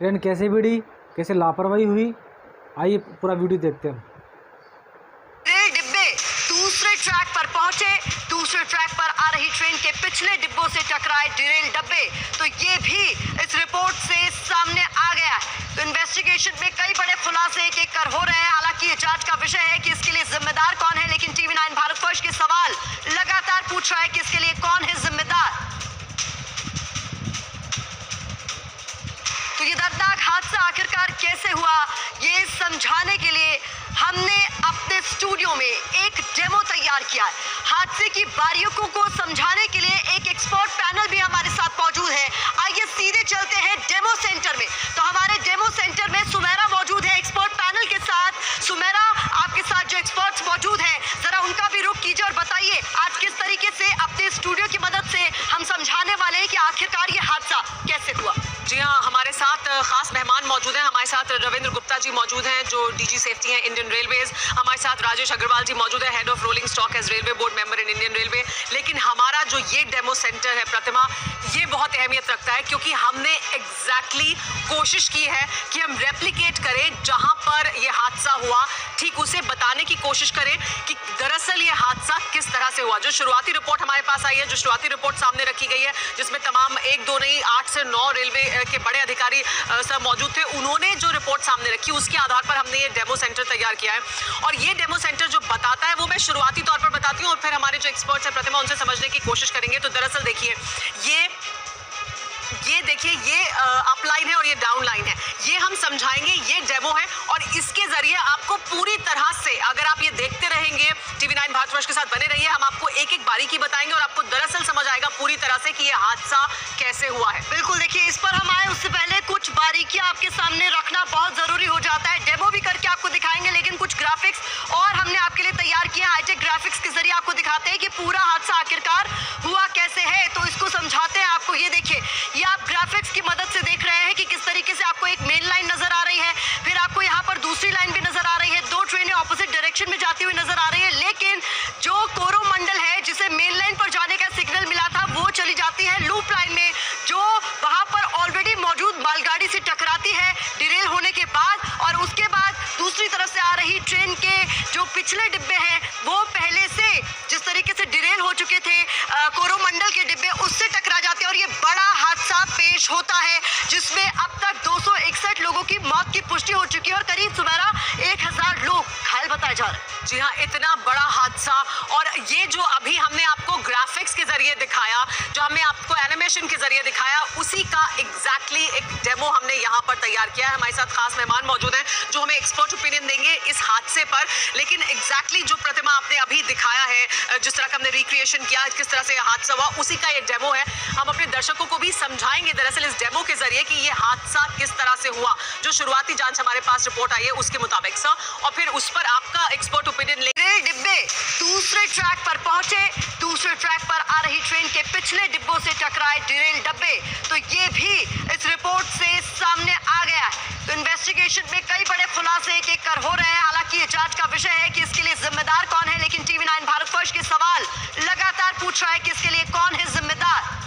Train कैसे भिड़ी, कैसे लापरवाही हुई, आइए पूरा वीडियो देखते हैं। रेल डिब्बे दूसरे ट्रैक पर पहुंचे। दूसरे ट्रैक पर आ रही ट्रेन के पिछले डिब्बों से टकराए डिरेल डब्बे, तो ये भी इस रिपोर्ट से सामने आ गया है। तो इन्वेस्टिगेशन में कई बड़े खुलासे एक एक कर हो रहे हैं। हालांकि ये जांच का विषय है कि इसके लिए जिम्मेदार कौन है, लेकिन TV9 भारतवर्ष के सवाल लगातार पूछ रहा है कि इसके लिए कौन है जिम्मेदार। तो ये दर्दनाक हादसा आखिरकार कैसे हुआ, ये समझाने के लिए हमने अपने स्टूडियो में एक डेमो तैयार किया है। हादसे की बारीकियों को समझाने के लिए एक एक्सपर्ट पैनल भी हमारे साथ मौजूद है। आइए सीधे चलते हैं डेमो सेंटर में। तो हमारे डेमो सेंटर में सुमेरा मौजूद है एक्सपर्ट पैनल के साथ। सुमेरा, आपके साथ जो एक्सपर्ट्स मौजूद हैं, जरा उनका भी रुख कीजिए और बताइए आज किस तरीके से अपने स्टूडियो की मदद से हम समझाने वाले हैं कि आखिरकार ये हादसा कैसे हुआ। जी हाँ, हमारे साथ खास मेहमान मौजूद हैं। हमारे साथ रविंद्र गुप्ता जी मौजूद हैं जो DG सेफ्टी हैं इंडियन रेलवेज। हमारे साथ राजेश अग्रवाल जी मौजूद है, head of rolling stock as railway board member in Indian railway. लेकिन हमारा जो ये डेमो सेंटर है प्रतिमा, ये बहुत अहमियत रखता है क्योंकि हमने एग्जैक्टली कोशिश की है कि हम रेप्लिकेट करें जहां पर ये हादसा हुआ, ठीक उसे बताने की कोशिश करें कि दरअसल ये हादसा किस तरह से हुआ। जो शुरुआती रिपोर्ट हमारे पास आई है, जो शुरुआती रिपोर्ट सामने रखी गई है, जिसमें तमाम 1 2 नहीं 8 से 9 रेलवे के बड़े अधिकारी सब मौजूद थे, उन्होंने जो रिपोर्ट सामने रखी उसके आधार पर हमने ये डेमो सेंटर तैयार किया है। और ये डेमो सेंटर जो बताता है वो मैं शुरुआती तौर पर बताती हूँ और फिर हमारे जो एक्सपर्ट्स हैं प्रतिमा, उनसे समझने की कोशिश करेंगे। तो दरअसल देखिए, ये देखिए, ये अप लाइन है और ये डाउन लाइन है। ये हम समझाएंगे, ये डेमो है और इसके जरिए आपको पूरी तरह से, अगर आप ये देखते रहेंगे TV9 भारतवर्ष के साथ बने रहिए, हम आपको एक एक बारीकी बताएंगे और आपको दरअसल समझ आएगा पूरी तरह से कि ये हादसा कैसे हुआ है। बिल्कुल, देखिए इस पर हम आए उससे पहले कुछ बारीकियां आपके सामने रखना बहुत जरूरी हो जाता है। डेमो भी करके आपको दिखाएंगे, लेकिन कुछ ग्राफिक्स और हमने आपके लिए तैयार किए हैं। हाईटेक ग्राफिक्स के जरिए आपको दिखाते हैं कि पूरा हादसा आखिरकार हुआ कैसे है। तो इसको समझाते हैं आपको। ये देखिए, ये आप ग्राफिक्स की मदद से देख रहे हैं कि किस तरीके से आपको एक मेन लाइन नजर आ रही है, फिर आपको यहाँ पर दूसरी लाइन भी नजर आ रही है, 2 ट्रेनें ऑपोजिट डायरेक्शन में जाती हुई नजर आ रही है। लेकिन जो कोरोमंडल है, जिसे मेन लाइन पर जाने का सिग्नल मिला था, वो चली जाती है लूप लाइन में, जो वहां पर ऑलरेडी मौजूद मालगाड़ी से टकराती है डिरेल होने के बाद। और उसके बाद दूसरी तरफ से आ रही ट्रेन के जो पिछले डिब्बे हैं, वो पहले से जिस तरीके से डिरेल हो चुके थे कोरोमंडल के डिब्बे, उससे टकरा जाते हैं और ये बड़ा हादसा पेश होता है, जिसमें अब तक 261 लोगों की मौत की पुष्टि हो चुकी है और करीब सुमेरा 1000 लोग घायल बताए जा रहे हैं। जी हाँ, इतना बड़ा हादसा। और ये जो अभी हमने आपको ग्राफिक्स के जरिए दिखाया, जो हमने आपको एनिमेशन के जरिए दिखाया, उसी का एग्जैक्टली एक डेमो हमने यहाँ पर तैयार किया है। हमारे साथ खास मेहमान मौजूद हैं जो हमें एक्सपर्ट ओपिनियन देंगे इस हादसे पर। लेकिन एग्जैक्टली जो प्रतिमा आपने अभी दिखाया है, जिस तरह का हमने रिक्रिएशन किया, किस तरह से हादसा हुआ, उसी का ये डेमो है। हम अपने दर्शकों को भी समझाएंगे दरअसल इस डेमो के जरिए कि ये हादसा किस तरह से हुआ, जो शुरुआती जांच हमारे पास रिपोर्ट आई है उसके मुताबिक सर, और फिर उस पर आपका एक्सपर्ट ओपिनियन ले। रेल डिब्बे दूसरे ट्रैक पर पहुंचे। दूसरे ट्रैक पर आ रही ट्रेन के पिछले डिब्बों से टकराए डिरेल डब्बे, तो ये भी इस रिपोर्ट से सामने आ गया है। तो इन्वेस्टिगेशन में कई बड़े खुलासे एक एक कर हो रहे हैं। हालांकि ये जांच का विषय है कि इसके लिए जिम्मेदार कौन है, लेकिन TV9 भारतवर्ष के सवाल लगातार पूछ रहा है कि इसके लिए कौन है जिम्मेदार।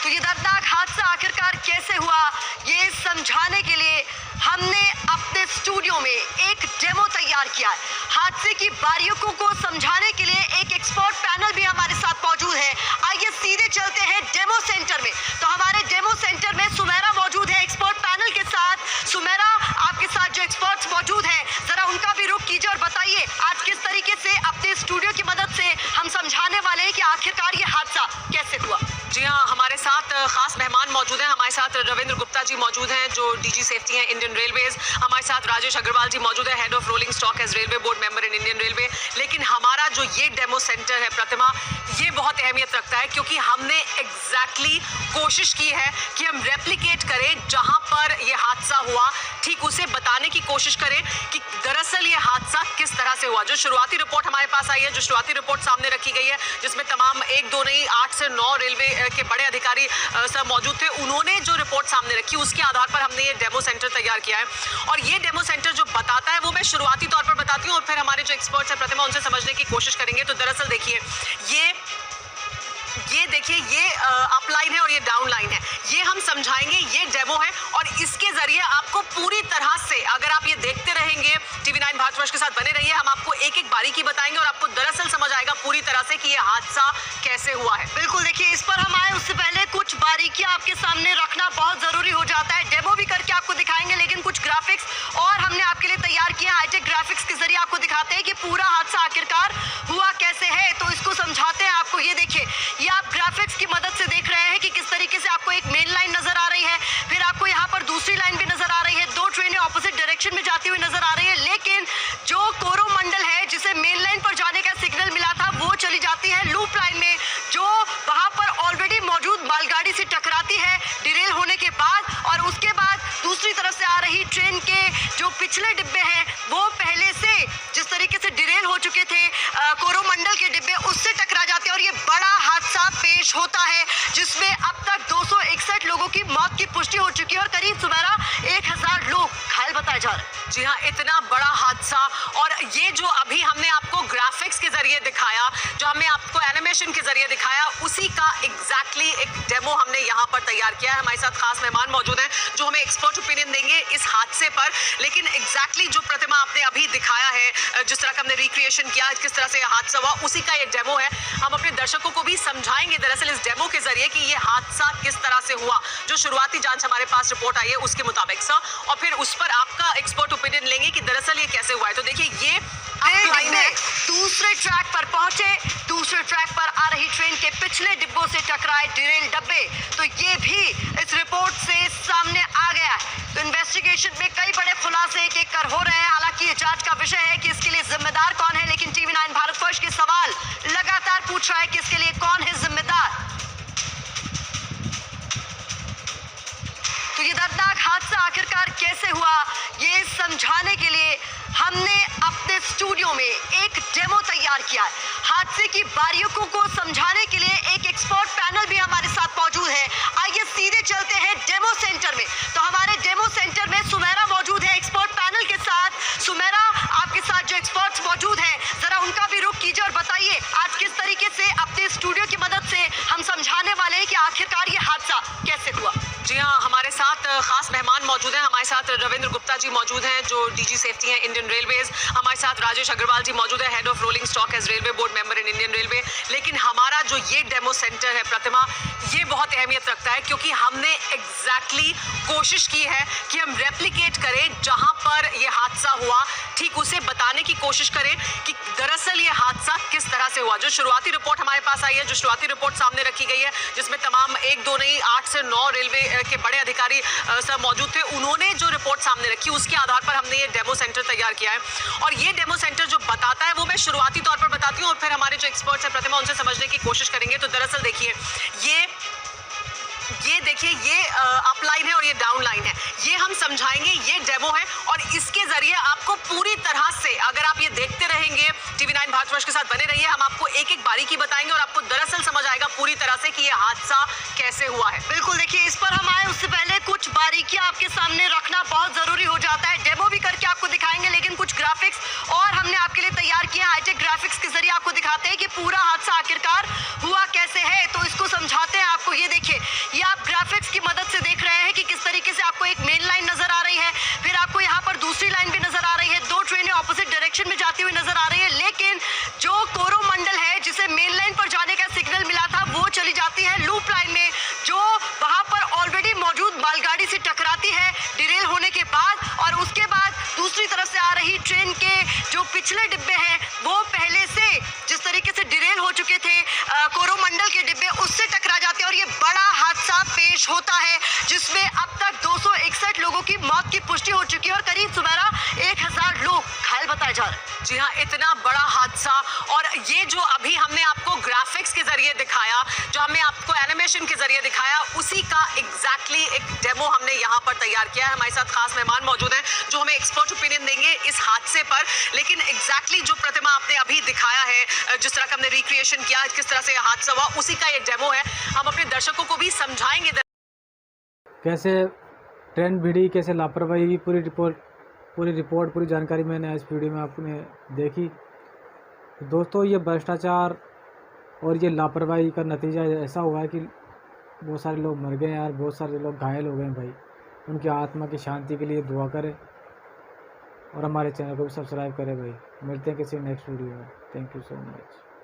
तो ये दर्दनाक हादसा आखिरकार कैसे हुआ, ये समझाने के लिए हमने अपने स्टूडियो में एक डेमो तैयार किया है। हादसे की बारीकियों को समझाने के लिए एक एक्सपर्ट पैनल भी हमारे साथ मौजूद है। आइए सीधे चलते हैं डेमो सेंटर में। तो हमारे डेमो सेंटर में सुमेरा मौजूद है एक्सपर्ट पैनल के साथ। सुमेरा, आपके साथ जो एक्सपर्ट्स मौजूद हैं, जरा उनका भी रुख कीजिए और बताइए आज किस तरीके से अपने स्टूडियो की मदद से हम समझाने वाले हैं कि आखिरकार ये हादसा कैसे हुआ। जी हाँ, हमारे साथ खास मेहमान मौजूद हैं। हमारे साथ रविंद्र गुप्ता जी मौजूद हैं जो DG सेफ्टी हैं इंडियन रेलवेज। हमारे साथ राजेश अग्रवाल जी मौजूद है, head of rolling stock as railway board member in Indian railway. लेकिन हमारा जो ये डेमो सेंटर है प्रतिमा, ये बहुत अहमियत रखता है क्योंकि हमने एग्जैक्टली कोशिश की है कि हम रेप्लिकेट करें जहां पर ये हादसा हुआ, ठीक उसे बताने की कोशिश करें कि दरअसल ये हादसा किस तरह से हुआ। जो शुरुआती रिपोर्ट हमारे पास आई है, जो शुरुआती रिपोर्ट सामने रखी गई है, जिसमें तमाम 1 2 नहीं 8 से 9 रेलवे के बड़े अधिकारी सब मौजूद थे, उन्होंने जो रिपोर्ट सामने रखी उसके आधार पर हमने ये डेमो सेंटर तैयार किया है। और ये डेमो सेंटर जो बताता है वो मैं शुरुआती तौर पर बताती हूँ और फिर हमारे जो एक्सपर्ट्स हैं प्रतिमा, उनसे समझने की कोशिश करेंगे। तो दरअसल देखिए, ये देखिए, ये अप लाइन है और ये डाउन लाइन है, ये हम समझाएंगे, ये डेमो है और इसके जरिए आपको पूरी तरह से, अगर आप ये देखते रहेंगे TV9 भारतवर्ष के साथ बने रहिए, हम आपको एक एक बारीकी बताएंगे और आपको दरअसल समझ आएगा पूरी तरह से कि ये हादसा कैसे हुआ है। बिल्कुल, देखिए इस पर हम आए उससे पहले कुछ बारीकियां आपके सामने रखना बहुत जरूरी हो जाता है। डेमो भी करके आपको दिखाएंगे, लेकिन कुछ ग्राफिक्स और हमने आपके लिए तैयार किए हाईटेक ग्राफिक्स के जरिए आपको दिखाते हैं कि पूरा हादसा आखिरकार हुआ कैसे है। तो इसको समझाते हैं आपको। ये देखिए, ये आप ग्राफिक्स की मदद से देख रहे हैं कि किस तरीके से आपको एक मेन लाइन नजर आ रही है, फिर आपको यहाँ पर दूसरी लाइन भी नजर आ रही है, दो ट्रेनें ऑपोजिट डायरेक्शन में जाती हुई नजर आ रही है। लेकिन जो कोरोमंडल है, जिसे मेन लाइन पर जाने का सिग्नल मिला था, वो चली जाती है लूप लाइन में, जो वहां पर ऑलरेडी मौजूद मालगाड़ी से टकराती है डिरेल होने के बाद। और उसके बाद दूसरी तरफ से आ रही ट्रेन के जो पिछले डिब्बे हैं, वो पहले से जिस तरीके से डिरेल हो चुके थे कोरोमंडल के डिब्बे, उससे टकरा जाते हैं और ये बड़ा हादसा पेश होता है, जिसमें अब तक 261 लोगों की मौत की पुष्टि हो चुकी है और करीब सुमारा 1000 लोग घायल बताए जा रहे हैं। जी हाँ, इतना बड़ा हादसा। और ये जो अभी हमने आपको ग्राफिक्स के जरिए दिखाया, जो हमने आपको एनिमेशन के जरिए दिखाया, उसी का एग्जैक्टली एक डेमो हमने यहाँ पर तैयार किया है। हमारे साथ खास मेहमान मौजूद हैं जो हमें एक्सपर्ट ओपिनियन देंगे इस हादसे पर। लेकिन एग्जैक्टली जो प्रतिमा आपने अभी दिखाया है, जिस तरह का हमने रिक्रिएशन किया, किस तरह से हादसा हुआ, उसी का ये डेमो है। हम अपने दर्शकों को भी समझाएंगे दरअसल इस डेमो के जरिए कि ये हादसा किस तरह से हुआ। जो शुरुआती जांच हमारे पास रिपोर्ट आई है उसके मुताबिक सर, और फिर उस पर आपका एक्सपर्ट ओपिनियन लेंगे कि दरअसल ये कैसे हुआ है। तो देखिए, ये लाइन है, दूसरे ट्रैक पर पहुंचे, दूसरे ट्रैक पर आ रही ट्रेन के पिछले डिब्बों से टकराए डिरेल डब्बे। तो ये भी इस रिपोर्ट से सामने आ गया है। तो इन्वेस्टिगेशन में कई बड़े खुलासे एक एक कर हो रहे हैं। हालांकि ये जांच का विषय है कि इसके लिए जिम्मेदार कौन है, लेकिन TV9 भारतवर्ष के सवाल लगातार पूछ रहा है कि इसके लिए कौन है जिम्मेदार। तो ये दर्दनाक हादसा आखिरकार कैसे हुआ, ये समझाने के लिए हमने अपने स्टूडियो में एक डेमो तैयार किया है। हादसे की बारीकियों को समझाने के लिए एक एक्सपर्ट पैनल भी हमारे साथ मौजूद है। आइए सीधे चलते हैं डेमो सेंटर में। तो हमारे डेमो सेंटर में सुमेरा मौजूद है एक्सपर्ट पैनल के साथ। सुमेरा, आपके साथ जो एक्सपर्ट्स मौजूद हैं, जरा उनका भी रुख कीजिए और बताइए आज किस तरीके से अपने स्टूडियो की मदद से हम समझाने वाले हैं कि आखिरकार ये हादसा कैसे हुआ। जी हाँ, हमारे साथ खास मेहमान मौजूद हैं। हमारे साथ रविंद्र गुप्ता जी मौजूद हैं जो DG सेफ्टी हैं इंडियन रेलवेज। हमारे साथ राजेश अग्रवाल जी मौजूद है, head of rolling stock as railway board member in Indian railway. लेकिन हमारा जो ये डेमो सेंटर है प्रतिमा, ये बहुत अहमियत रखता है क्योंकि हमने एग्जैक्टली कोशिश की है कि हम रेप्लिकेट करें जहां पर ये हादसा हुआ, ठीक उसे बताने की कोशिश करें कि दरअसल ये हादसा किस तरह से हुआ। जो शुरुआती रिपोर्ट हमारे पास आई है, जो शुरुआती रिपोर्ट सामने रखी गई है, जिसमें तमाम 1-2 नहीं 8 से 9 रेलवे के बड़े अधिकारी सब मौजूद थे, उन्होंने जो रिपोर्ट सामने रखी उसके आधार पर हमने ये डेमो सेंटर तैयार किया है। और ये डेमो सेंटर जो बताता है वो मैं शुरुआती तौर पर बताती हूँ और फिर हमारे जो एक्सपर्ट्स हैं प्रतिमा, उनसे समझने की कोशिश करेंगे। तो दरअसल देखिए, ये देखिए, ये अप लाइन है और ये डाउन लाइन है, ये हम समझाएंगे, ये डेमो है और इसके जरिए आपको पूरी तरह से, अगर आप ये देखते रहेंगे TV9 भारतवर्ष के साथ बने रहिए, हम आपको एक एक बारीकी बताएंगे और आपको दरअसल समझ आएगा पूरी तरह से कि ये हादसा कैसे हुआ है। बिल्कुल, देखिए इस पर हम आए उससे पहले कुछ बारीकियां आपके सामने रखना बहुत जरूरी हो जाता है। डेमो भी करके आपको दिखाएंगे, लेकिन कुछ ग्राफिक्स और हमने आपके लिए तैयार किए हाईटेक ग्राफिक्स के जरिए आपको दिखाते हैं कि पूरा हादसा आखिरकार हुआ कैसे है। तो इसको समझाते हैं आपको। ये देखिए, ये आप ग्राफिक्स की मदद से देख रहे हैं कि किस तरीके से आपको एक मेन लाइन नजर आ रही है, फिर आपको यहाँ पर दूसरी लाइन भी नजर आ रही है, दो ट्रेनें ऑपोजिट डायरेक्शन में जाती हुई नजर आ रही है। लेकिन जो कोरोमंडल है, जिसे मेन लाइन पर जाने का सिग्नल मिला था, वो चली जाती है लूप लाइन में, जो वहां पर ऑलरेडी मौजूद मालगाड़ी से टकराती है डिरेल होने के बाद। और उसके बाद दूसरी तरफ से आ रही ट्रेन के जो पिछले डिब्बे हैं, वो पहले से जिस तरीके से डिरेल हो चुके थे कोरोमंडल के डिब्बे, उससे टकरा जाते हैं और ये बड़ा हादसा पेश होता है, जिसमें अब तक 261 लोगों की मौत की पुष्टि हो चुकी है और करीब सुमारा 1000 लोग घायल बताए जा रहे हैं। जी हाँ, इतना बड़ा हादसा। और ये जो अभी हमने आपको ग्राफिक्स के जरिए दिखाया, जो हमने आपको एनिमेशन के जरिए दिखाया, उसी का एग्जैक्टली एक डेमो हमने यहाँ पर तैयार किया है। हमारे साथ खास मेहमान मौजूद हैं जो हमें एक्सपर्ट ओपिनियन देंगे इस हादसे पर। लेकिन एग्जैक्टली जो प्रतिमा आपने अभी दिखाया है, जिस तरह का हमने रिक्रिएशन किया, किस तरह से यह हादसा हुआ, उसी का ये डेमो है। हम अपने दर्शकों को भी समझाएंगे कैसे ट्रेन भिड़ी, कैसे लापरवाही की पूरी रिपोर्ट पूरी जानकारी मैंने इस वीडियो में आपने देखी। तो दोस्तों, ये भ्रष्टाचार और ये लापरवाही का नतीजा ऐसा हुआ है कि बहुत सारे लोग मर गए यार, बहुत सारे लोग घायल हो गए भाई। उनकी आत्मा की शांति के लिए दुआ करें और हमारे चैनल को भी सब्सक्राइब करें भाई। मिलते हैं किसी नेक्स्ट वीडियो में। Thank you so much.